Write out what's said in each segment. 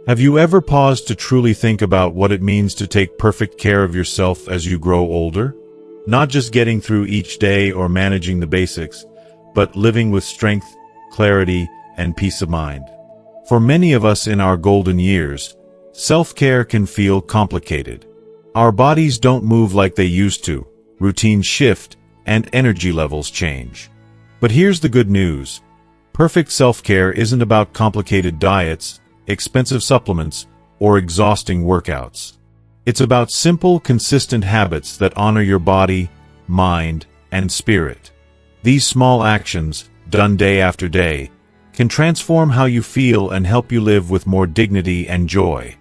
Have you ever paused to truly think about what it means to take perfect care of yourself as you grow older? Not just getting through each day or managing the basics, but living with strength, clarity, and peace of mind. For many of us in our golden years, self-care can feel complicated. Our bodies don't move like they used to, routines shift, and energy levels change. But here's the good news. Perfect self-care isn't about complicated diets, expensive supplements, or exhausting workouts. It's about simple, consistent habits that honor your body, mind, and spirit. These small actions, done day after day, can transform how you feel and help you live with more dignity and joy.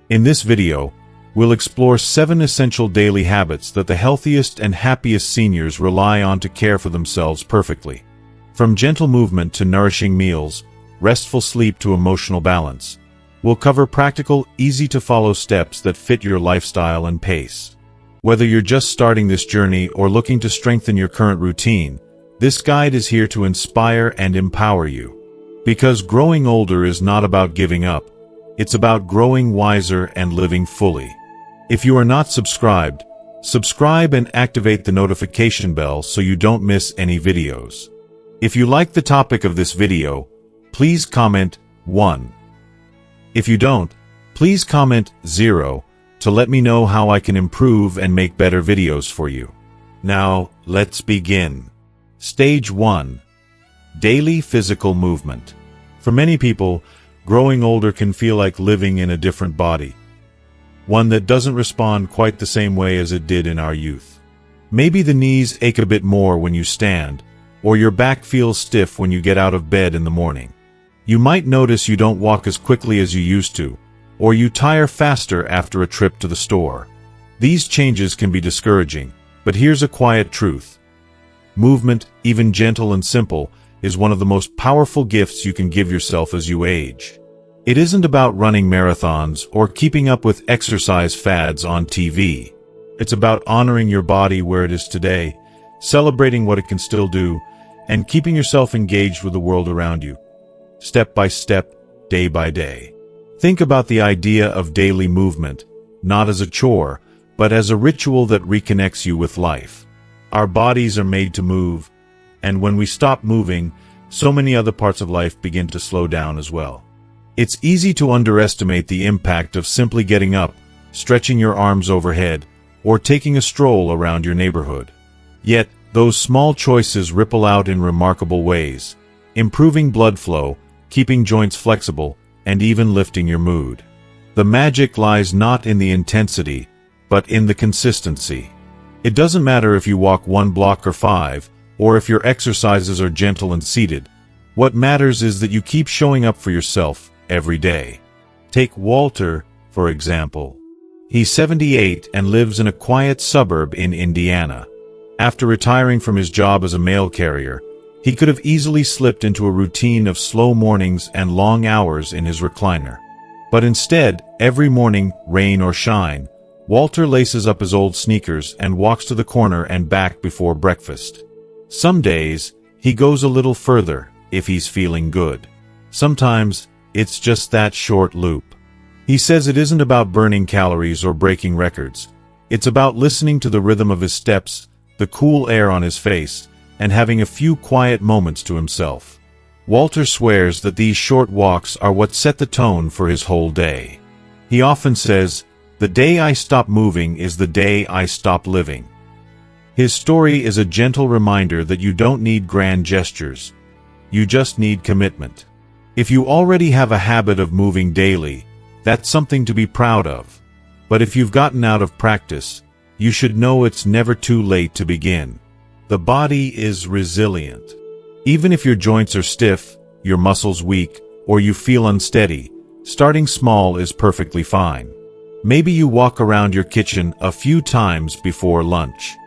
In this video, we'll explore 7 essential daily habits that the healthiest and happiest seniors rely on to care for themselves perfectly. From gentle movement to nourishing meals, restful sleep to emotional balance, we'll cover practical, easy-to-follow steps that fit your lifestyle and pace. Whether you're just starting this journey or looking to strengthen your current routine, this guide is here to inspire and empower you. Because growing older is not about giving up, it's about growing wiser and living fully. If you are not subscribed, subscribe and activate the notification bell so you don't miss any videos. If you like the topic of this video, please comment 1. If you don't, please comment 0 to let me know how I can improve and make better videos for you. Now, let's begin. Stage 1. Daily physical movement. For many people, growing older can feel like living in a different body. One that doesn't respond quite the same way as it did in our youth. Maybe the knees ache a bit more when you stand, or your back feels stiff when you get out of bed in the morning. You might notice you don't walk as quickly as you used to, or you tire faster after a trip to the store. These changes can be discouraging, but here's a quiet truth. Movement, even gentle and simple, is one of the most powerful gifts you can give yourself as you age. It isn't about running marathons or keeping up with exercise fads on TV. It's about honoring your body where it is today, celebrating what it can still do, and keeping yourself engaged with the world around you. Step by step, day by day. Think about the idea of daily movement, not as a chore, but as a ritual that reconnects you with life. Our bodies are made to move, and when we stop moving, so many other parts of life begin to slow down as well. It's easy to underestimate the impact of simply getting up, stretching your arms overhead, or taking a stroll around your neighborhood. Yet, those small choices ripple out in remarkable ways, improving blood flow, keeping joints flexible, and even lifting your mood. The magic lies not in the intensity, but in the consistency. It doesn't matter if you walk 1 block or 5, or if your exercises are gentle and seated. What matters is that you keep showing up for yourself every day. Take Walter, for example. He's 78 and lives in a quiet suburb in Indiana. After retiring from his job as a mail carrier, he could have easily slipped into a routine of slow mornings and long hours in his recliner. But instead, every morning, rain or shine, Walter laces up his old sneakers and walks to the corner and back before breakfast. Some days, he goes a little further, if he's feeling good. Sometimes, it's just that short loop. He says it isn't about burning calories or breaking records. It's about listening to the rhythm of his steps, the cool air on his face, and having a few quiet moments to himself. Walter swears that these short walks are what set the tone for his whole day. He often says, "The day I stop moving is the day I stop living." His story is a gentle reminder that you don't need grand gestures. You just need commitment. If you already have a habit of moving daily, that's something to be proud of. But if you've gotten out of practice, you should know it's never too late to begin. The body is resilient. Even if your joints are stiff, your muscles weak, or you feel unsteady, starting small is perfectly fine. Maybe you walk around your kitchen a few times before lunch.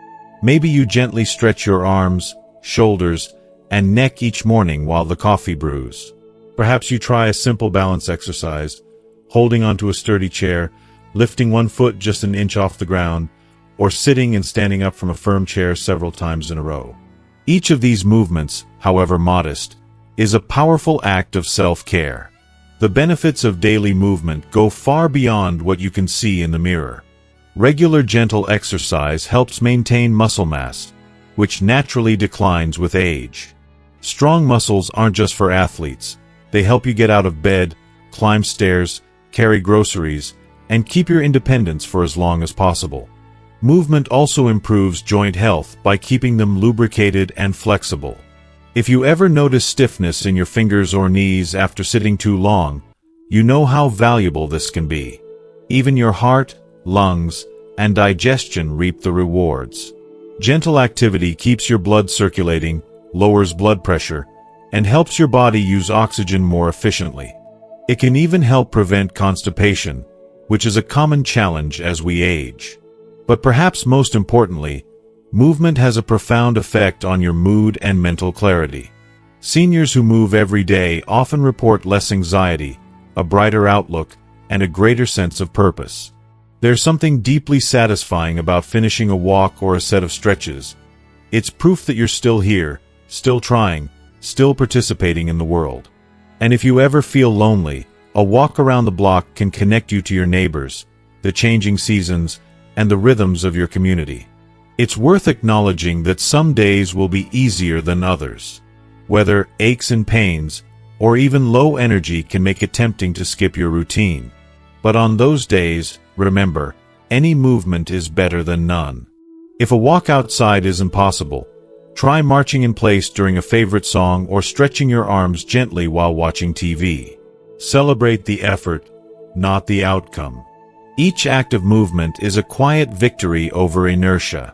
Maybe you gently stretch your arms, shoulders, and neck each morning while the coffee brews. Perhaps you try a simple balance exercise, holding onto a sturdy chair, lifting 1 foot just an inch off the ground, or sitting and standing up from a firm chair several times in a row. Each of these movements, however modest, is a powerful act of self-care. The benefits of daily movement go far beyond what you can see in the mirror. Regular gentle exercise helps maintain muscle mass, which naturally declines with age. Strong muscles aren't just for athletes. They help you get out of bed, climb stairs, carry groceries, and keep your independence for as long as possible. Movement also improves joint health by keeping them lubricated and flexible. If you ever notice stiffness in your fingers or knees after sitting too long, you know how valuable this can be. Even your heart, lungs, and digestion reap the rewards. Gentle activity keeps your blood circulating, lowers blood pressure, and helps your body use oxygen more efficiently. It can even help prevent constipation, which is a common challenge as we age. But perhaps most importantly, movement has a profound effect on your mood and mental clarity. Seniors who move every day often report less anxiety, a brighter outlook, and a greater sense of purpose. There's something deeply satisfying about finishing a walk or a set of stretches. It's proof that you're still here, still trying, still participating in the world. And if you ever feel lonely, a walk around the block can connect you to your neighbors, the changing seasons, and the rhythms of your community. It's worth acknowledging that some days will be easier than others. Whether aches and pains, or even low energy can make it tempting to skip your routine. But on those days, remember, any movement is better than none. If a walk outside is impossible, try marching in place during a favorite song or stretching your arms gently while watching TV. Celebrate the effort, not the outcome. Each act of movement is a quiet victory over inertia.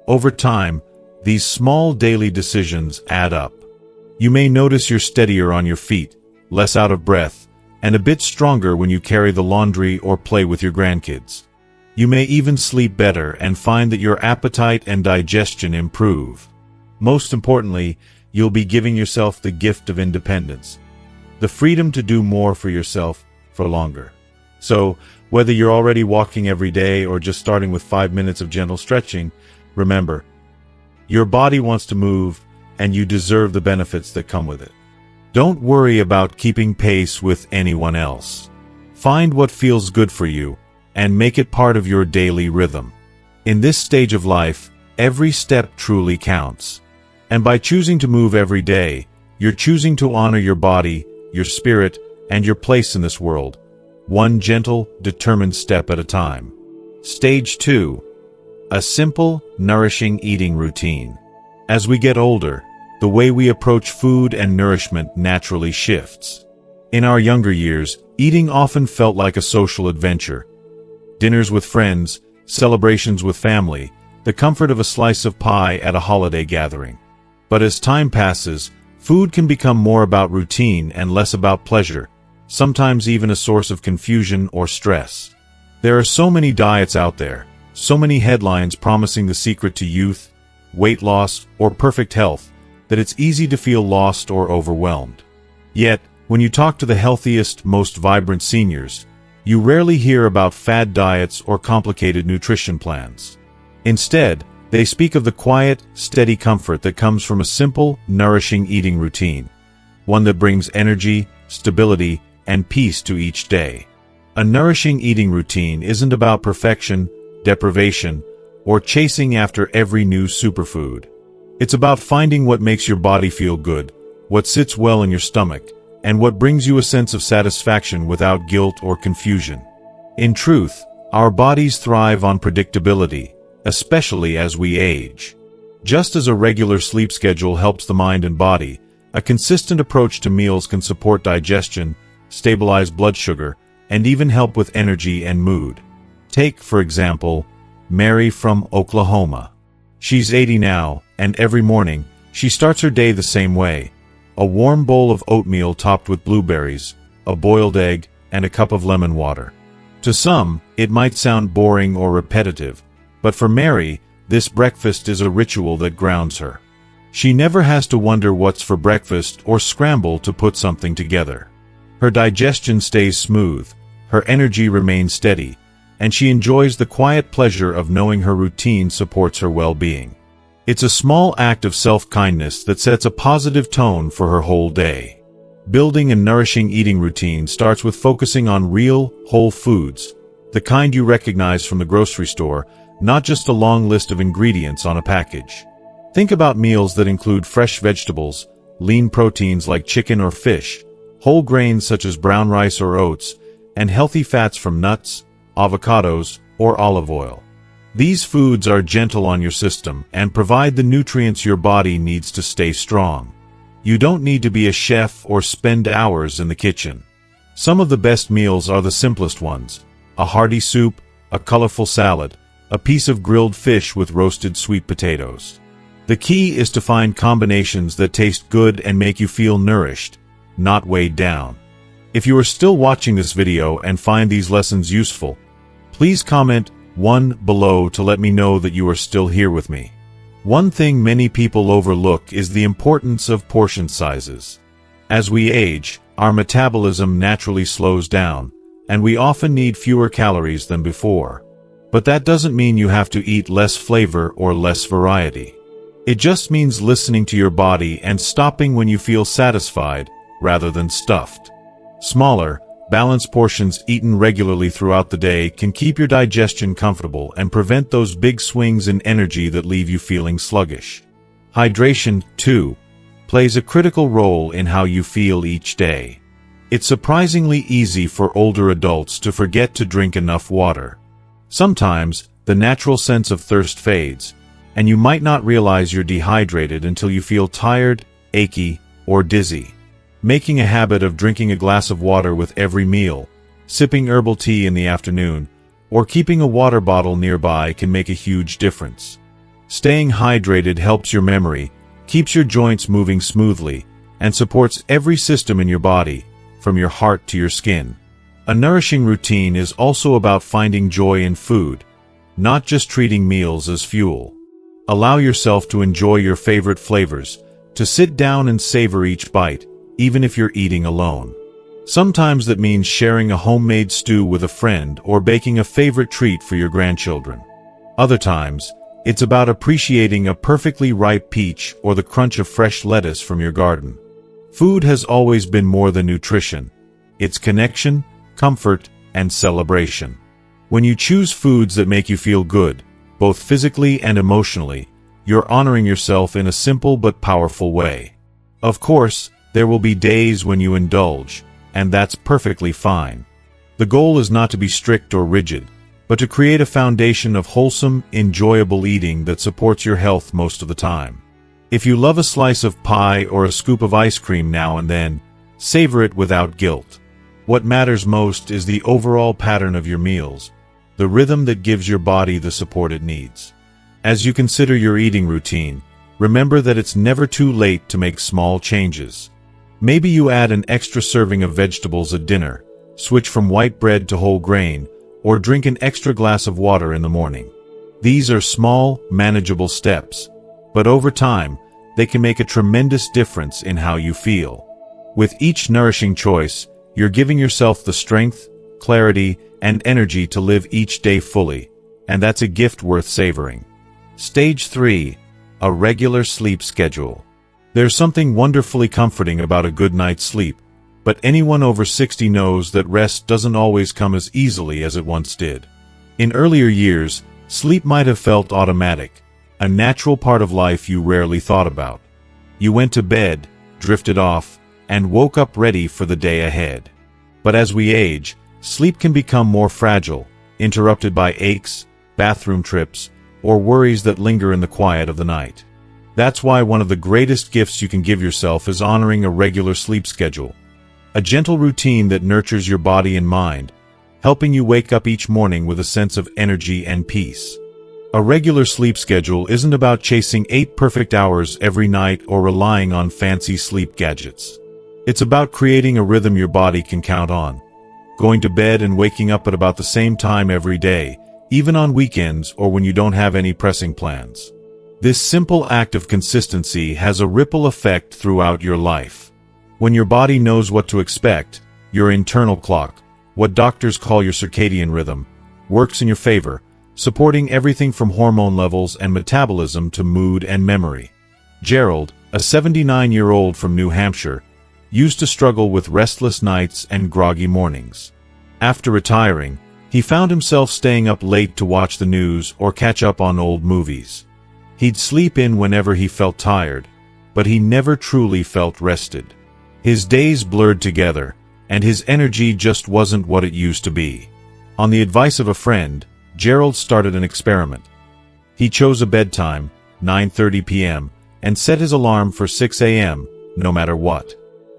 Over time, these small daily decisions add up. You may notice you're steadier on your feet, less out of breath, and a bit stronger when you carry the laundry or play with your grandkids. You may even sleep better and find that your appetite and digestion improve. Most importantly, you'll be giving yourself the gift of independence, the freedom to do more for yourself for longer. So, whether you're already walking every day or just starting with 5 minutes of gentle stretching, remember, your body wants to move, and you deserve the benefits that come with it. Don't worry about keeping pace with anyone else. Find what feels good for you, and make it part of your daily rhythm. In this stage of life, every step truly counts. And by choosing to move every day, you're choosing to honor your body, your spirit, and your place in this world, one gentle, determined step at a time. Stage 2. A simple, nourishing eating routine. As we get older, the way we approach food and nourishment naturally shifts. In our younger years, eating often felt like a social adventure. Dinners with friends, celebrations with family, the comfort of a slice of pie at a holiday gathering. But as time passes, food can become more about routine and less about pleasure, sometimes even a source of confusion or stress. There are so many diets out there, so many headlines promising the secret to youth, weight loss, or perfect health, that it's easy to feel lost or overwhelmed. Yet, when you talk to the healthiest, most vibrant seniors, you rarely hear about fad diets or complicated nutrition plans. Instead, they speak of the quiet, steady comfort that comes from a simple, nourishing eating routine, one that brings energy, stability, and peace to each day. A nourishing eating routine isn't about perfection, deprivation, or chasing after every new superfood. It's about finding what makes your body feel good, what sits well in your stomach, and what brings you a sense of satisfaction without guilt or confusion. In truth, our bodies thrive on predictability, especially as we age. Just as a regular sleep schedule helps the mind and body, a consistent approach to meals can support digestion, stabilize blood sugar, and even help with energy and mood. Take, for example, Mary from Oklahoma. She's 80 now, and every morning, she starts her day the same way. A warm bowl of oatmeal topped with blueberries, a boiled egg, and a cup of lemon water. To some, it might sound boring or repetitive, but for Mary, this breakfast is a ritual that grounds her. She never has to wonder what's for breakfast or scramble to put something together. Her digestion stays smooth, her energy remains steady, and she enjoys the quiet pleasure of knowing her routine supports her well-being. It's a small act of self-kindness that sets a positive tone for her whole day. Building a nourishing eating routine starts with focusing on real, whole foods, the kind you recognize from the grocery store, not just a long list of ingredients on a package. Think about meals that include fresh vegetables, lean proteins like chicken or fish, whole grains such as brown rice or oats, and healthy fats from nuts, avocados, or olive oil. These foods are gentle on your system and provide the nutrients your body needs to stay strong. You don't need to be a chef or spend hours in the kitchen. Some of the best meals are the simplest ones: a hearty soup, a colorful salad, a piece of grilled fish with roasted sweet potatoes. The key is to find combinations that taste good and make you feel nourished, not weighed down. If you are still watching this video and find these lessons useful, please comment 1 below to let me know that you are still here with me. One thing many people overlook is the importance of portion sizes. As we age, our metabolism naturally slows down, and we often need fewer calories than before. But that doesn't mean you have to eat less flavor or less variety. It just means listening to your body and stopping when you feel satisfied, rather than stuffed. Smaller, balanced portions eaten regularly throughout the day can keep your digestion comfortable and prevent those big swings in energy that leave you feeling sluggish. Hydration, too, plays a critical role in how you feel each day. It's surprisingly easy for older adults to forget to drink enough water. Sometimes, the natural sense of thirst fades, and you might not realize you're dehydrated until you feel tired, achy, or dizzy. Making a habit of drinking a glass of water with every meal, sipping herbal tea in the afternoon, or keeping a water bottle nearby can make a huge difference. Staying hydrated helps your memory, keeps your joints moving smoothly, and supports every system in your body, from your heart to your skin. A nourishing routine is also about finding joy in food, not just treating meals as fuel. Allow yourself to enjoy your favorite flavors, to sit down and savor each bite, even if you're eating alone. Sometimes that means sharing a homemade stew with a friend or baking a favorite treat for your grandchildren. Other times, it's about appreciating a perfectly ripe peach or the crunch of fresh lettuce from your garden. Food has always been more than nutrition. It's connection, comfort, and celebration. When you choose foods that make you feel good, both physically and emotionally, you're honoring yourself in a simple but powerful way. Of course, there will be days when you indulge, and that's perfectly fine. The goal is not to be strict or rigid, but to create a foundation of wholesome, enjoyable eating that supports your health most of the time. If you love a slice of pie or a scoop of ice cream now and then, savor it without guilt. What matters most is the overall pattern of your meals, the rhythm that gives your body the support it needs. As you consider your eating routine, remember that it's never too late to make small changes. Maybe you add an extra serving of vegetables at dinner, switch from white bread to whole grain, or drink an extra glass of water in the morning. These are small, manageable steps, but over time, they can make a tremendous difference in how you feel. With each nourishing choice, you're giving yourself the strength, clarity, and energy to live each day fully, and that's a gift worth savoring. Stage 3. A regular sleep schedule. There's something wonderfully comforting about a good night's sleep, but anyone over 60 knows that rest doesn't always come as easily as it once did. In earlier years, sleep might have felt automatic, a natural part of life you rarely thought about. You went to bed, drifted off, and woke up ready for the day ahead. But as we age, sleep can become more fragile, interrupted by aches, bathroom trips, or worries that linger in the quiet of the night. That's why one of the greatest gifts you can give yourself is honoring a regular sleep schedule. A gentle routine that nurtures your body and mind, helping you wake up each morning with a sense of energy and peace. A regular sleep schedule isn't about chasing 8 perfect hours every night or relying on fancy sleep gadgets. It's about creating a rhythm your body can count on, going to bed and waking up at about the same time every day, even on weekends or when you don't have any pressing plans. This simple act of consistency has a ripple effect throughout your life. When your body knows what to expect, your internal clock, what doctors call your circadian rhythm, works in your favor, supporting everything from hormone levels and metabolism to mood and memory. Gerald, a 79-year-old from New Hampshire, used to struggle with restless nights and groggy mornings. After retiring, he found himself staying up late to watch the news or catch up on old movies. He'd sleep in whenever he felt tired, but he never truly felt rested. His days blurred together, and his energy just wasn't what it used to be. On the advice of a friend, Gerald started an experiment. He chose a bedtime, 9:30 p.m., and set his alarm for 6 a.m., no matter what.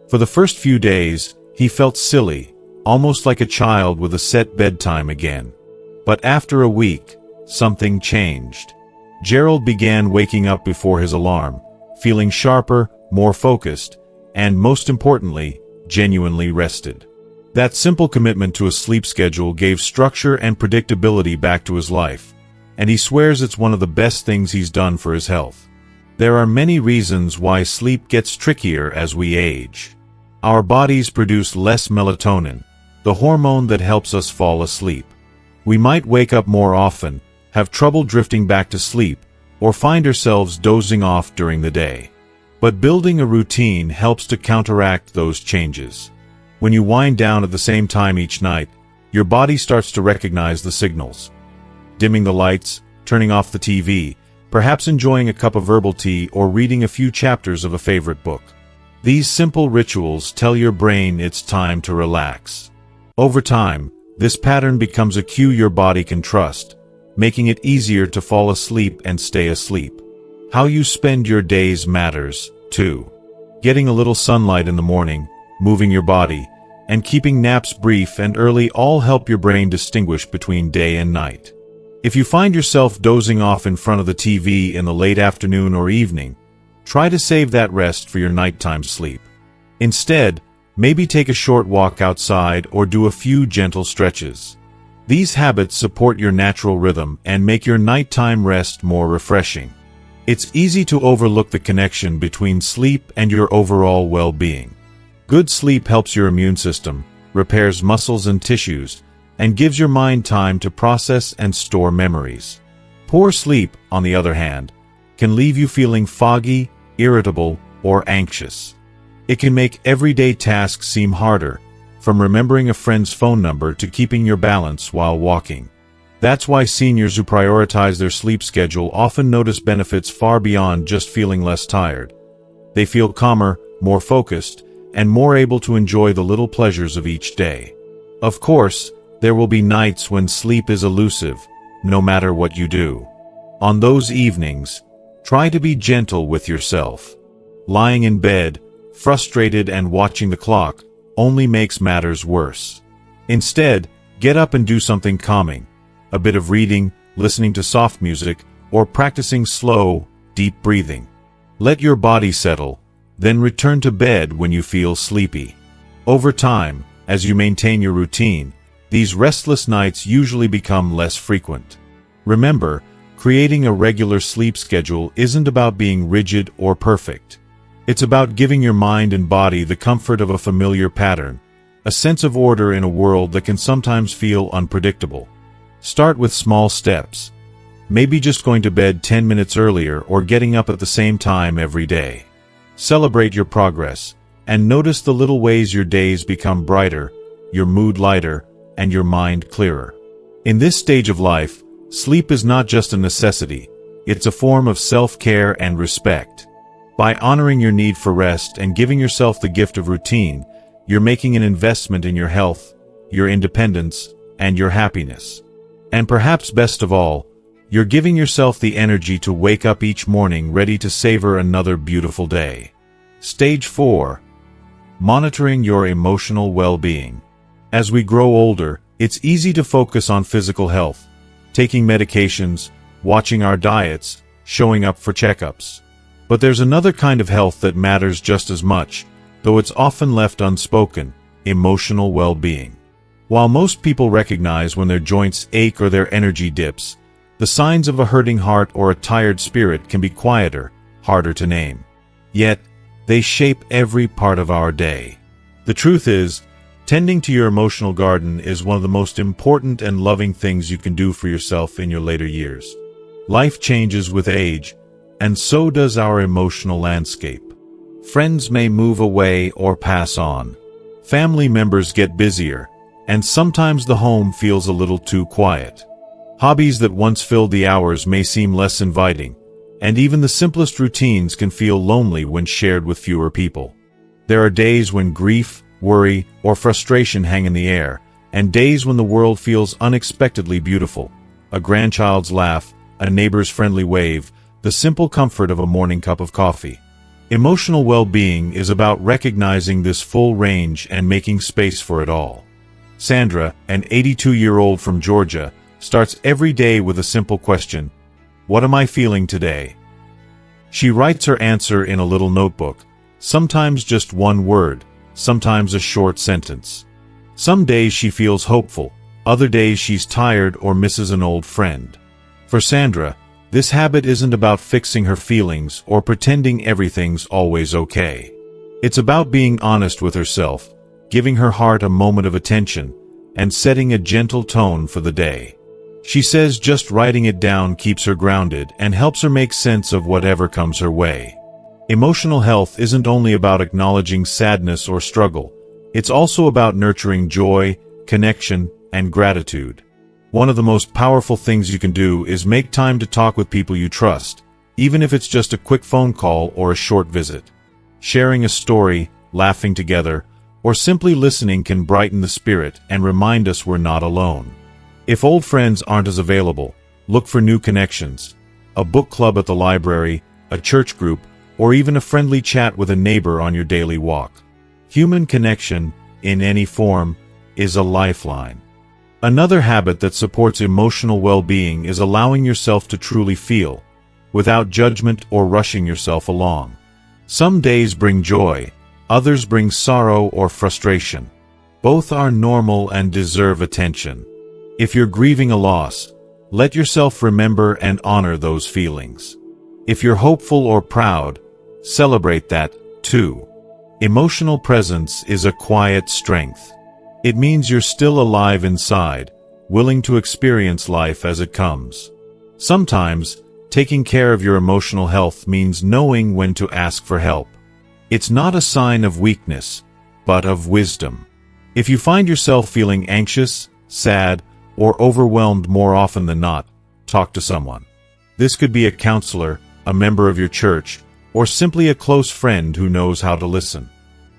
For the first few days, he felt silly, almost like a child with a set bedtime again. But after a week, something changed. Gerald began waking up before his alarm, feeling sharper, more focused, and most importantly, genuinely rested. That simple commitment to a sleep schedule gave structure and predictability back to his life, and he swears it's one of the best things he's done for his health. There are many reasons why sleep gets trickier as we age. Our bodies produce less melatonin, the hormone that helps us fall asleep. We might wake up more often, have trouble drifting back to sleep, or find ourselves dozing off during the day. But building a routine helps to counteract those changes. When you wind down at the same time each night, your body starts to recognize the signals. Dimming the lights, turning off the TV, perhaps enjoying a cup of herbal tea or reading a few chapters of a favorite book. These simple rituals tell your brain it's time to relax. Over time, this pattern becomes a cue your body can trust, making it easier to fall asleep and stay asleep. How you spend your days matters, too. Getting a little sunlight in the morning, moving your body, and keeping naps brief and early all help your brain distinguish between day and night. If you find yourself dozing off in front of the TV in the late afternoon or evening, try to save that rest for your nighttime sleep. Instead, maybe take a short walk outside or do a few gentle stretches. These habits support your natural rhythm and make your nighttime rest more refreshing. It's easy to overlook the connection between sleep and your overall well-being. Good sleep helps your immune system, repairs muscles and tissues, and gives your mind time to process and store memories. Poor sleep, on the other hand, can leave you feeling foggy, irritable, or anxious. It can make everyday tasks seem harder, from remembering a friend's phone number to keeping your balance while walking. That's why seniors who prioritize their sleep schedule often notice benefits far beyond just feeling less tired. They feel calmer, more focused, and more able to enjoy the little pleasures of each day. Of course, there will be nights when sleep is elusive, no matter what you do. On those evenings, try to be gentle with yourself. Lying in bed, frustrated and watching the clock, only makes matters worse. Instead, get up and do something calming. A bit of reading, listening to soft music, or practicing slow, deep breathing. Let your body settle, then return to bed when you feel sleepy. Over time, as you maintain your routine, these restless nights usually become less frequent. Remember, creating a regular sleep schedule isn't about being rigid or perfect. It's about giving your mind and body the comfort of a familiar pattern, a sense of order in a world that can sometimes feel unpredictable. Start with small steps. Maybe just going to bed 10 minutes earlier or getting up at the same time every day. Celebrate your progress, and notice the little ways your days become brighter, your mood lighter, and your mind clearer. In this stage of life, sleep is not just a necessity, it's a form of self-care and respect. By honoring your need for rest and giving yourself the gift of routine, you're making an investment in your health, your independence, and your happiness. And perhaps best of all, you're giving yourself the energy to wake up each morning ready to savor another beautiful day. Stage 4. Monitoring your emotional well-being. As we grow older, it's easy to focus on physical health, taking medications, watching our diets, showing up for checkups. But there's another kind of health that matters just as much, though it's often left unspoken: emotional well-being. While most people recognize when their joints ache or their energy dips, the signs of a hurting heart or a tired spirit can be quieter, harder to name. Yet, they shape every part of our day. The truth is, tending to your emotional garden is one of the most important and loving things you can do for yourself in your later years. Life changes with age, and so does our emotional landscape. Friends may move away or pass on. Family members get busier, and sometimes the home feels a little too quiet. Hobbies that once filled the hours may seem less inviting, and even the simplest routines can feel lonely when shared with fewer people. There are days when grief, worry, or frustration hang in the air, and days when the world feels unexpectedly beautiful. A grandchild's laugh, a neighbor's friendly wave, the simple comfort of a morning cup of coffee. Emotional well-being is about recognizing this full range and making space for it all. Sandra, an 82-year-old from Georgia, starts every day with a simple question: "What am I feeling today?" She writes her answer in a little notebook, sometimes just one word, sometimes a short sentence. Some days she feels hopeful, other days she's tired or misses an old friend. For Sandra, this habit isn't about fixing her feelings or pretending everything's always okay. It's about being honest with herself, giving her heart a moment of attention, and setting a gentle tone for the day. She says just writing it down keeps her grounded and helps her make sense of whatever comes her way. Emotional health isn't only about acknowledging sadness or struggle. It's also about nurturing joy, connection, and gratitude. One of the most powerful things you can do is make time to talk with people you trust, even if it's just a quick phone call or a short visit. Sharing a story, laughing together, or simply listening can brighten the spirit and remind us we're not alone. If old friends aren't as available, look for new connections. A book club at the library, a church group, or even a friendly chat with a neighbor on your daily walk. Human connection, in any form, is a lifeline. Another habit that supports emotional well-being is allowing yourself to truly feel, without judgment or rushing yourself along. Some days bring joy, others bring sorrow or frustration. Both are normal and deserve attention. If you're grieving a loss, let yourself remember and honor those feelings. If you're hopeful or proud, celebrate that, too. Emotional presence is a quiet strength. It means you're still alive inside, willing to experience life as it comes. Sometimes, taking care of your emotional health means knowing when to ask for help. It's not a sign of weakness, but of wisdom. If you find yourself feeling anxious, sad, or overwhelmed more often than not, talk to someone. This could be a counselor, a member of your church, or simply a close friend who knows how to listen.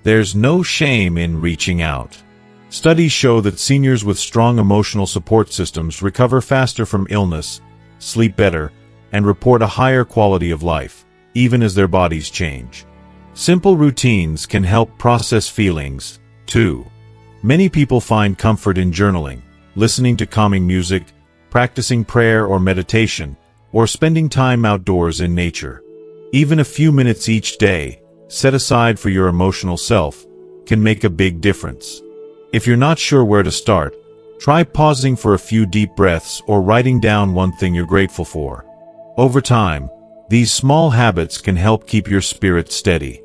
There's no shame in reaching out. Studies show that seniors with strong emotional support systems recover faster from illness, sleep better, and report a higher quality of life, even as their bodies change. Simple routines can help process feelings, too. Many people find comfort in journaling, listening to calming music, practicing prayer or meditation, or spending time outdoors in nature. Even a few minutes each day, set aside for your emotional self, can make a big difference. If you're not sure where to start, try pausing for a few deep breaths or writing down one thing you're grateful for. Over time, these small habits can help keep your spirit steady.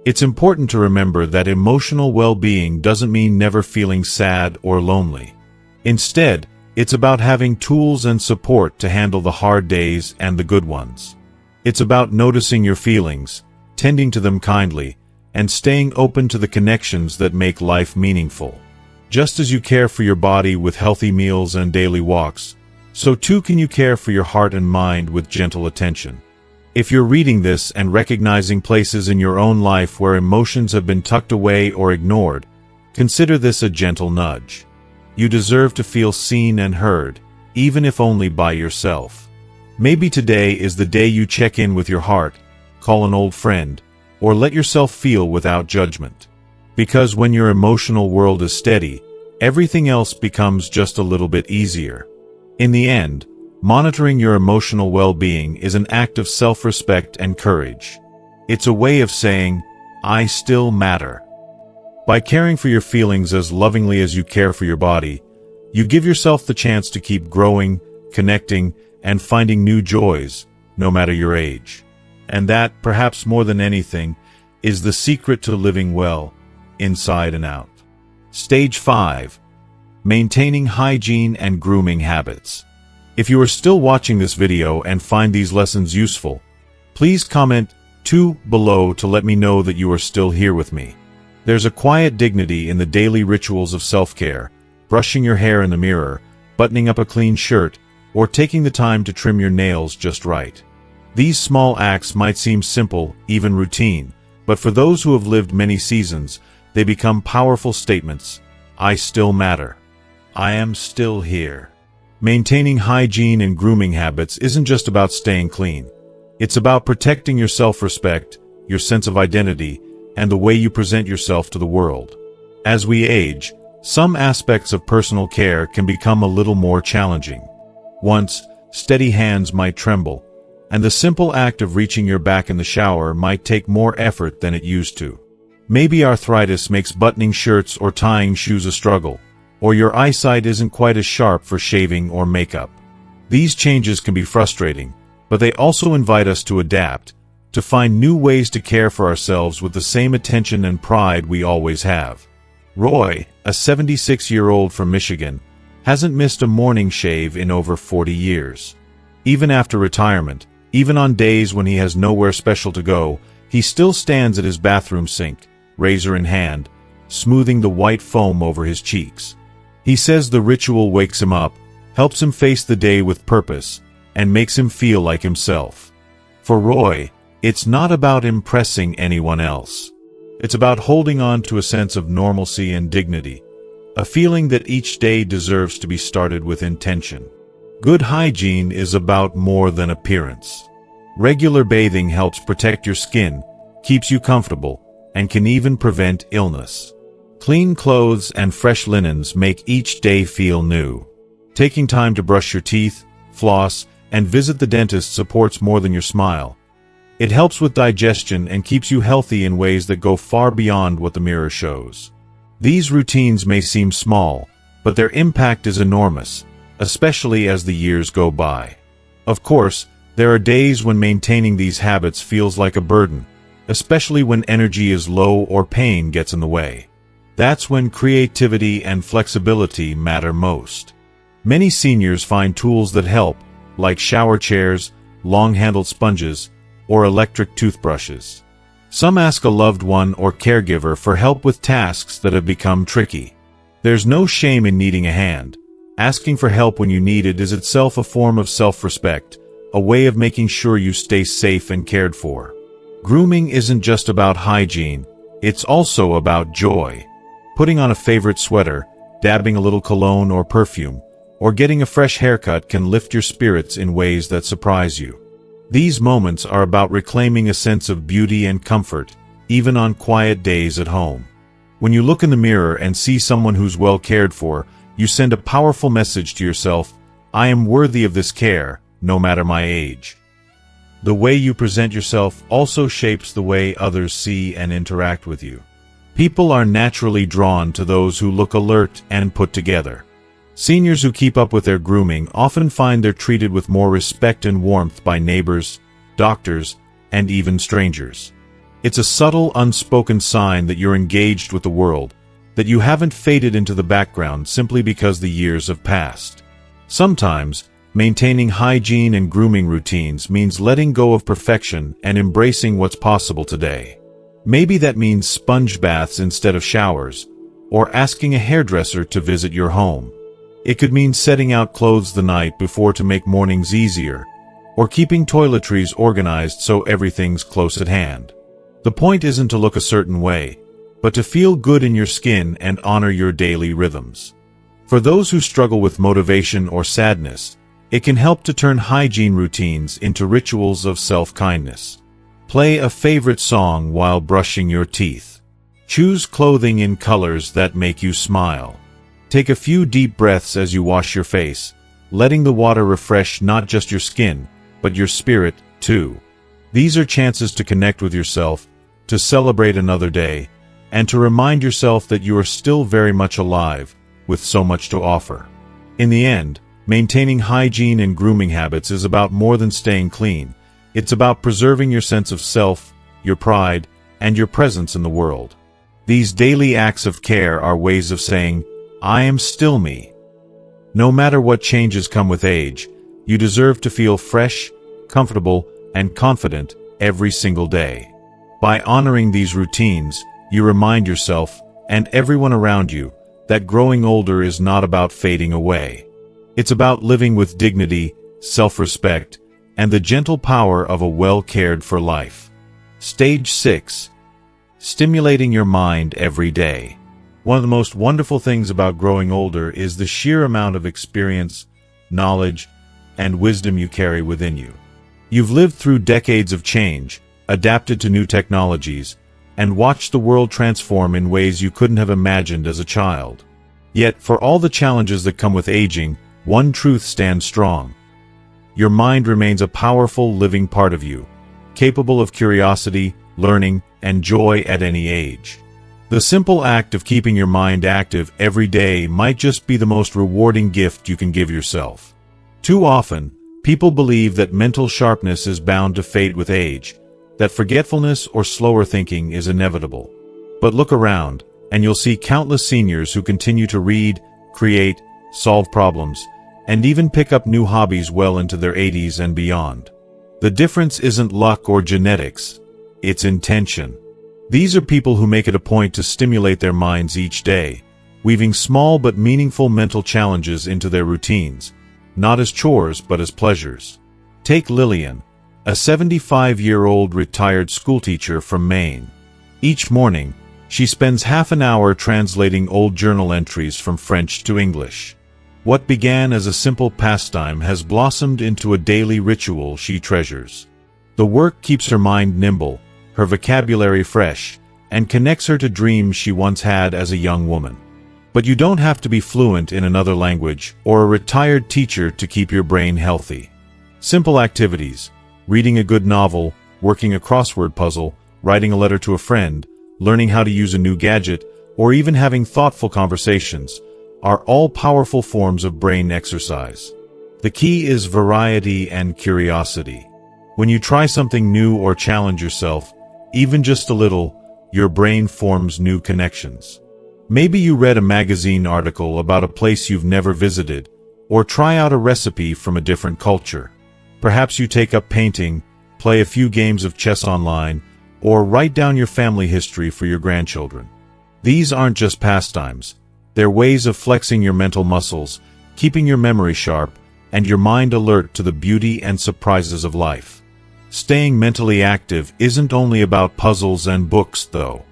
It's important to remember that emotional well-being doesn't mean never feeling sad or lonely. Instead, it's about having tools and support to handle the hard days and the good ones. It's about noticing your feelings, tending to them kindly, and staying open to the connections that make life meaningful. Just as you care for your body with healthy meals and daily walks, so too can you care for your heart and mind with gentle attention. If you're reading this and recognizing places in your own life where emotions have been tucked away or ignored, consider this a gentle nudge. You deserve to feel seen and heard, even if only by yourself. Maybe today is the day you check in with your heart, call an old friend, or let yourself feel without judgment. Because when your emotional world is steady, everything else becomes just a little bit easier. In the end, monitoring your emotional well-being is an act of self-respect and courage. It's a way of saying, I still matter. By caring for your feelings as lovingly as you care for your body, you give yourself the chance to keep growing, connecting, and finding new joys, no matter your age. And that, perhaps more than anything, is the secret to living well, inside and out. Stage 5. Maintaining hygiene and grooming habits. If you are still watching this video and find these lessons useful, please comment 2 below to let me know that you are still here with me. There's a quiet dignity in the daily rituals of self-care, brushing your hair in the mirror, buttoning up a clean shirt, or taking the time to trim your nails just right. These small acts might seem simple, even routine, but for those who have lived many seasons, they become powerful statements. I still matter. I am still here. Maintaining hygiene and grooming habits isn't just about staying clean. It's about protecting your self-respect, your sense of identity, and the way you present yourself to the world. As we age, some aspects of personal care can become a little more challenging. Once, steady hands might tremble, and the simple act of reaching your back in the shower might take more effort than it used to. Maybe arthritis makes buttoning shirts or tying shoes a struggle, or your eyesight isn't quite as sharp for shaving or makeup. These changes can be frustrating, but they also invite us to adapt, to find new ways to care for ourselves with the same attention and pride we always have. Roy, a 76-year-old from Michigan, hasn't missed a morning shave in over 40 years. Even after retirement, even on days when he has nowhere special to go, he still stands at his bathroom sink, razor in hand, smoothing the white foam over his cheeks. He says the ritual wakes him up, helps him face the day with purpose, and makes him feel like himself. For Roy, it's not about impressing anyone else. It's about holding on to a sense of normalcy and dignity, a feeling that each day deserves to be started with intention. Good hygiene is about more than appearance. Regular bathing helps protect your skin, keeps you comfortable, and can even prevent illness. Clean clothes and fresh linens make each day feel new. Taking time to brush your teeth, floss, and visit the dentist supports more than your smile. It helps with digestion and keeps you healthy in ways that go far beyond what the mirror shows. These routines may seem small, but their impact is enormous, especially as the years go by. Of course, there are days when maintaining these habits feels like a burden, especially when energy is low or pain gets in the way. That's when creativity and flexibility matter most. Many seniors find tools that help, like shower chairs, long-handled sponges, or electric toothbrushes. Some ask a loved one or caregiver for help with tasks that have become tricky. There's no shame in needing a hand. Asking for help when you need it is itself a form of self-respect, a way of making sure you stay safe and cared for. Grooming isn't just about hygiene, it's also about joy. Putting on a favorite sweater, dabbing a little cologne or perfume, or getting a fresh haircut can lift your spirits in ways that surprise you. These moments are about reclaiming a sense of beauty and comfort, even on quiet days at home. When you look in the mirror and see someone who's well cared for, you send a powerful message to yourself: I am worthy of this care, no matter my age. The way you present yourself also shapes the way others see and interact with you. People are naturally drawn to those who look alert and put together. Seniors who keep up with their grooming often find they're treated with more respect and warmth by neighbors, doctors, and even strangers. It's a subtle, unspoken sign that you're engaged with the world, that you haven't faded into the background simply because the years have passed. Sometimes, maintaining hygiene and grooming routines means letting go of perfection and embracing what's possible today. Maybe that means sponge baths instead of showers, or asking a hairdresser to visit your home. It could mean setting out clothes the night before to make mornings easier, or keeping toiletries organized so everything's close at hand. The point isn't to look a certain way, but to feel good in your skin and honor your daily rhythms. For those who struggle with motivation or sadness, it can help to turn hygiene routines into rituals of self-kindness. Play a favorite song while brushing your teeth. Choose clothing in colors that make you smile. Take a few deep breaths as you wash your face, letting the water refresh not just your skin, but your spirit, too. These are chances to connect with yourself, to celebrate another day, and to remind yourself that you are still very much alive, with so much to offer. In the end, maintaining hygiene and grooming habits is about more than staying clean. It's about preserving your sense of self, your pride, and your presence in the world. These daily acts of care are ways of saying, I am still me. No matter what changes come with age, you deserve to feel fresh, comfortable, and confident, every single day. By honoring these routines, you remind yourself, and everyone around you, that growing older is not about fading away. It's about living with dignity, self-respect, and the gentle power of a well-cared-for life. Stage 6. Stimulating your mind every day. One of the most wonderful things about growing older is the sheer amount of experience, knowledge, and wisdom you carry within you. You've lived through decades of change, adapted to new technologies, and watched the world transform in ways you couldn't have imagined as a child. Yet, for all the challenges that come with aging, one truth stands strong. Your mind remains a powerful, living part of you, capable of curiosity, learning, and joy at any age. The simple act of keeping your mind active every day might just be the most rewarding gift you can give yourself. Too often, people believe that mental sharpness is bound to fade with age, that forgetfulness or slower thinking is inevitable. But look around, and you'll see countless seniors who continue to read, create, solve problems, and even pick up new hobbies well into their 80s and beyond. The difference isn't luck or genetics, it's intention. These are people who make it a point to stimulate their minds each day, weaving small but meaningful mental challenges into their routines, not as chores but as pleasures. Take Lillian, a 75-year-old retired schoolteacher from Maine. Each morning, she spends half an hour translating old journal entries from French to English. What began as a simple pastime has blossomed into a daily ritual she treasures. The work keeps her mind nimble, her vocabulary fresh, and connects her to dreams she once had as a young woman. But you don't have to be fluent in another language or a retired teacher to keep your brain healthy. Simple activities, reading a good novel, working a crossword puzzle, writing a letter to a friend, learning how to use a new gadget, or even having thoughtful conversations, are all powerful forms of brain exercise. The key is variety and curiosity. When you try something new or challenge yourself, even just a little, your brain forms new connections. Maybe you read a magazine article about a place you've never visited, or try out a recipe from a different culture. Perhaps you take up painting, play a few games of chess online, or write down your family history for your grandchildren. These aren't just pastimes. They're ways of flexing your mental muscles, keeping your memory sharp, and your mind alert to the beauty and surprises of life. Staying mentally active isn't only about puzzles and books, though.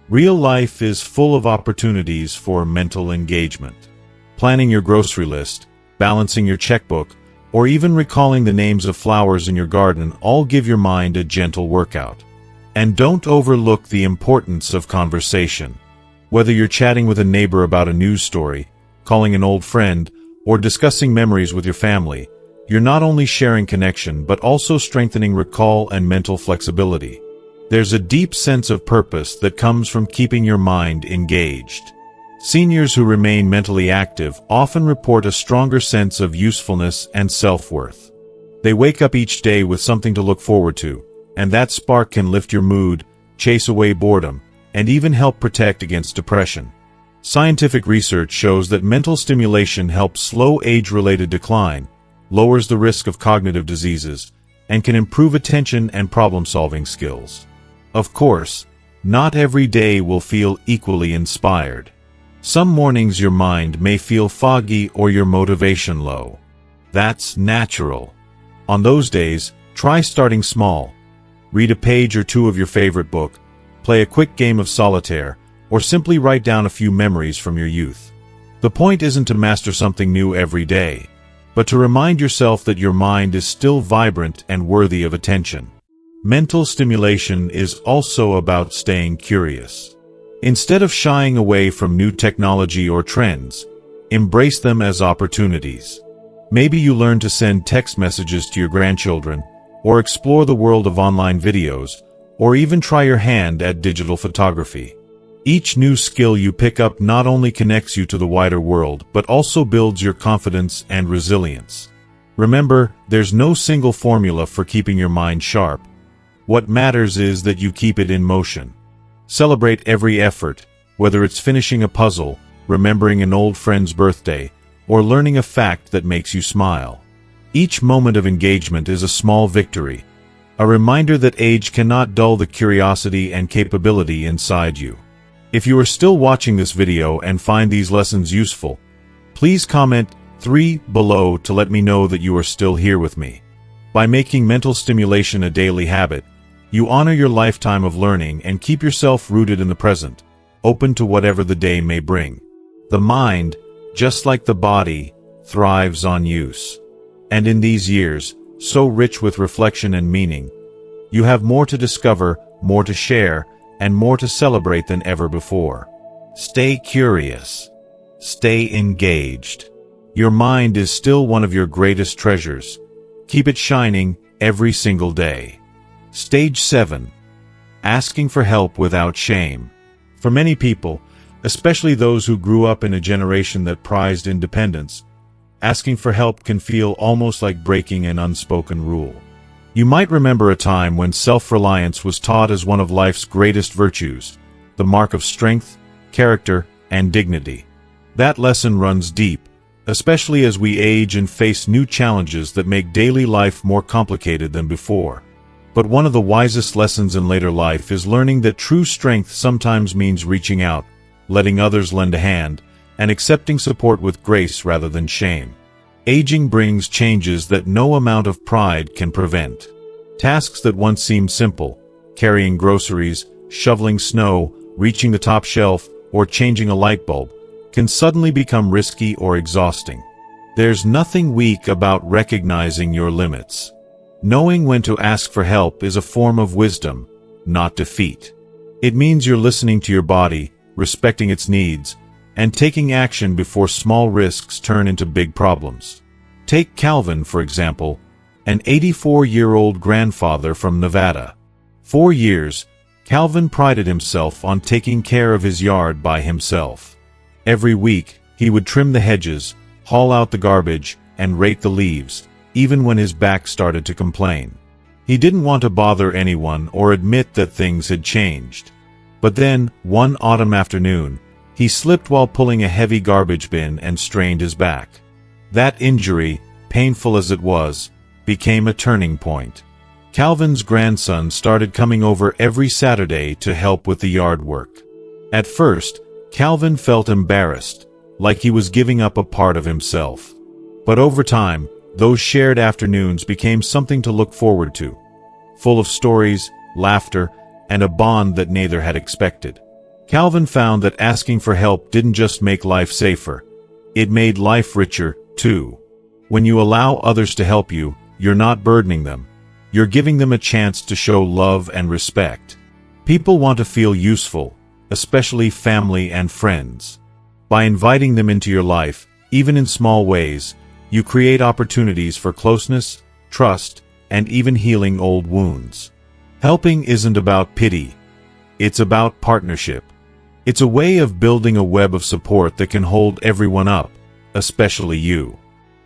Real life is full of opportunities for mental engagement. Planning your grocery list, balancing your checkbook, or even recalling the names of flowers in your garden all give your mind a gentle workout. And don't overlook the importance of conversation. Whether you're chatting with a neighbor about a news story, calling an old friend, or discussing memories with your family, you're not only sharing connection but also strengthening recall and mental flexibility. There's a deep sense of purpose that comes from keeping your mind engaged. Seniors who remain mentally active often report a stronger sense of usefulness and self-worth. They wake up each day with something to look forward to, and that spark can lift your mood, chase away boredom, and even help protect against depression. Scientific research shows that mental stimulation helps slow age-related decline, lowers the risk of cognitive diseases, and can improve attention and problem-solving skills. Of course, not every day will feel equally inspired. Some mornings your mind may feel foggy or your motivation low. That's natural. On those days, try starting small. Read a page or two of your favorite book, play a quick game of solitaire, or simply write down a few memories from your youth. The point isn't to master something new every day, but to remind yourself that your mind is still vibrant and worthy of attention. Mental stimulation is also about staying curious. Instead of shying away from new technology or trends, embrace them as opportunities. Maybe you learn to send text messages to your grandchildren, or explore the world of online videos, or even try your hand at digital photography. Each new skill you pick up not only connects you to the wider world, but also builds your confidence and resilience. Remember, there's no single formula for keeping your mind sharp. What matters is that you keep it in motion. Celebrate every effort, whether it's finishing a puzzle, remembering an old friend's birthday, or learning a fact that makes you smile. Each moment of engagement is a small victory, A reminder that age cannot dull the curiosity and capability inside you. If you are still watching this video and find these lessons useful, please comment 3 below to let me know that you are still here with me. By making mental stimulation a daily habit, you honor your lifetime of learning and keep yourself rooted in the present, open to whatever the day may bring. The mind, just like the body, thrives on use. And in these years, so rich with reflection and meaning, you have more to discover, more to share, and more to celebrate than ever before. Stay curious. Stay engaged. Your mind is still one of your greatest treasures. Keep it shining every single day. Stage 7. Asking for help without shame. For many people, especially those who grew up in a generation that prized independence, asking for help can feel almost like breaking an unspoken rule. You might remember a time when self-reliance was taught as one of life's greatest virtues, the mark of strength, character, and dignity. That lesson runs deep, especially as we age and face new challenges that make daily life more complicated than before. But one of the wisest lessons in later life is learning that true strength sometimes means reaching out, letting others lend a hand, and accepting support with grace rather than shame. Aging brings changes that no amount of pride can prevent. Tasks that once seemed simple, carrying groceries, shoveling snow, reaching the top shelf, or changing a light bulb, can suddenly become risky or exhausting. There's nothing weak about recognizing your limits. Knowing when to ask for help is a form of wisdom, not defeat. It means you're listening to your body, respecting its needs, and taking action before small risks turn into big problems. Take Calvin, for example, an 84-year-old grandfather from Nevada. 4 years, Calvin prided himself on taking care of his yard by himself. Every week, he would trim the hedges, haul out the garbage, and rake the leaves, even when his back started to complain. He didn't want to bother anyone or admit that things had changed. But then, one autumn afternoon, he slipped while pulling a heavy garbage bin and strained his back. That injury, painful as it was, became a turning point. Calvin's grandson started coming over every Saturday to help with the yard work. At first, Calvin felt embarrassed, like he was giving up a part of himself. But over time, those shared afternoons became something to look forward to, full of stories, laughter, and a bond that neither had expected. Calvin found that asking for help didn't just make life safer, it made life richer, too. When you allow others to help you, you're not burdening them. You're giving them a chance to show love and respect. People want to feel useful, especially family and friends. By inviting them into your life, even in small ways, you create opportunities for closeness, trust, and even healing old wounds. Helping isn't about pity. It's about partnership. It's a way of building a web of support that can hold everyone up, especially you.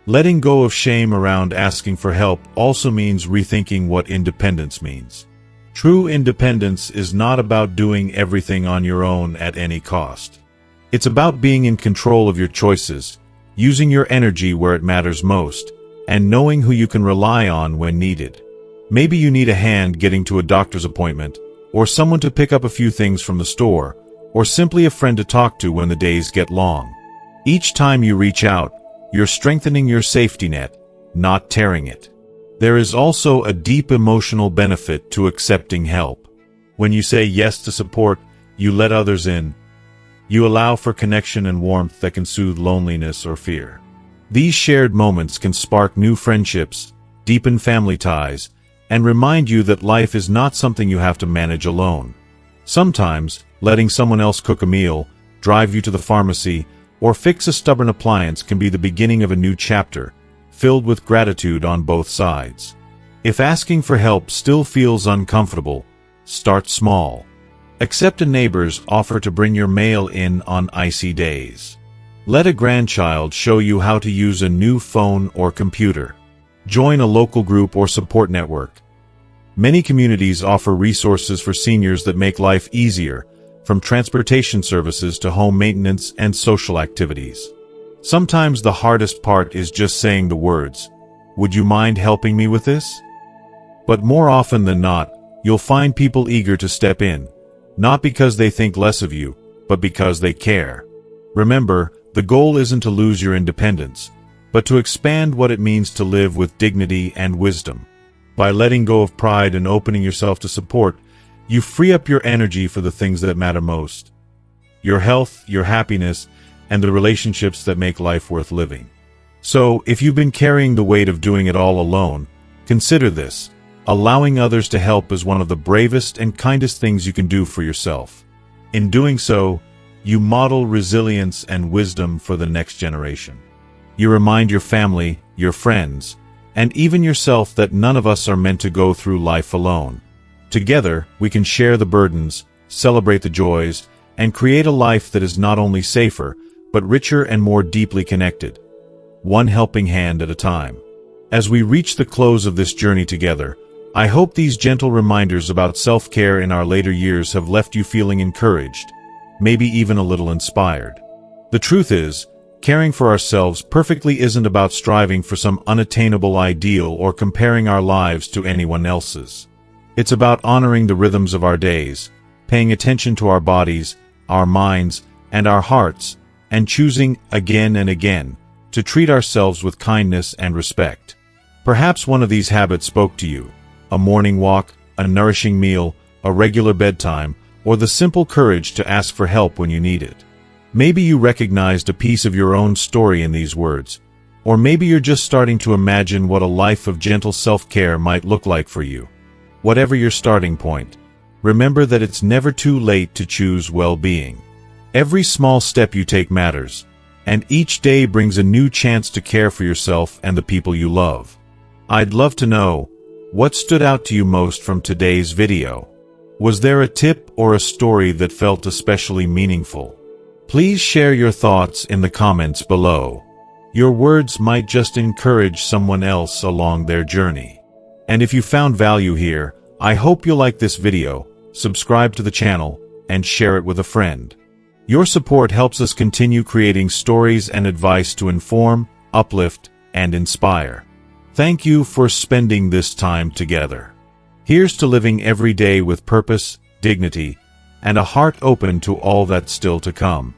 Letting go of shame around asking for help also means rethinking what independence means. True independence is not about doing everything on your own at any cost. It's about being in control of your choices, using your energy where it matters most, and knowing who you can rely on when needed. Maybe you need a hand getting to a doctor's appointment, or someone to pick up a few things from the store, or simply a friend to talk to when the days get long. Each time you reach out, you're strengthening your safety net, not tearing it. There is also a deep emotional benefit to accepting help. When you say yes to support, you let others in. You allow for connection and warmth that can soothe loneliness or fear. These shared moments can spark new friendships, deepen family ties, and remind you that life is not something you have to manage alone. Sometimes, letting someone else cook a meal, drive you to the pharmacy, or fix a stubborn appliance can be the beginning of a new chapter, filled with gratitude on both sides. If asking for help still feels uncomfortable, start small. Accept a neighbor's offer to bring your mail in on icy days. Let a grandchild show you how to use a new phone or computer. Join a local group or support network. Many communities offer resources for seniors that make life easier, from transportation services to home maintenance and social activities. Sometimes the hardest part is just saying the words, "Would you mind helping me with this?" But more often than not, you'll find people eager to step in, not because they think less of you, but because they care. Remember, the goal isn't to lose your independence, but to expand what it means to live with dignity and wisdom. By letting go of pride and opening yourself to support, you free up your energy for the things that matter most. Your health, your happiness, and the relationships that make life worth living. So, if you've been carrying the weight of doing it all alone, consider this. Allowing others to help is one of the bravest and kindest things you can do for yourself. In doing so, you model resilience and wisdom for the next generation. You remind your family, your friends, and even yourself that none of us are meant to go through life alone. Together, we can share the burdens, celebrate the joys, and create a life that is not only safer, but richer and more deeply connected. One helping hand at a time. As we reach the close of this journey together, I hope these gentle reminders about self-care in our later years have left you feeling encouraged, maybe even a little inspired. The truth is, caring for ourselves perfectly isn't about striving for some unattainable ideal or comparing our lives to anyone else's. It's about honoring the rhythms of our days, paying attention to our bodies, our minds, and our hearts, and choosing again and again to treat ourselves with kindness and respect. Perhaps one of these habits spoke to you. A morning walk, a nourishing meal, a regular bedtime, or the simple courage to ask for help when you need it. Maybe you recognized a piece of your own story in these words, or maybe you're just starting to imagine what a life of gentle self-care might look like for you. Whatever your starting point, remember that it's never too late to choose well-being. Every small step you take matters, and each day brings a new chance to care for yourself and the people you love. I'd love to know, what stood out to you most from today's video? Was there a tip or a story that felt especially meaningful? Please share your thoughts in the comments below. Your words might just encourage someone else along their journey. And if you found value here, I hope you'll like this video, subscribe to the channel, and share it with a friend. Your support helps us continue creating stories and advice to inform, uplift, and inspire. Thank you for spending this time together. Here's to living every day with purpose, dignity, and a heart open to all that's still to come.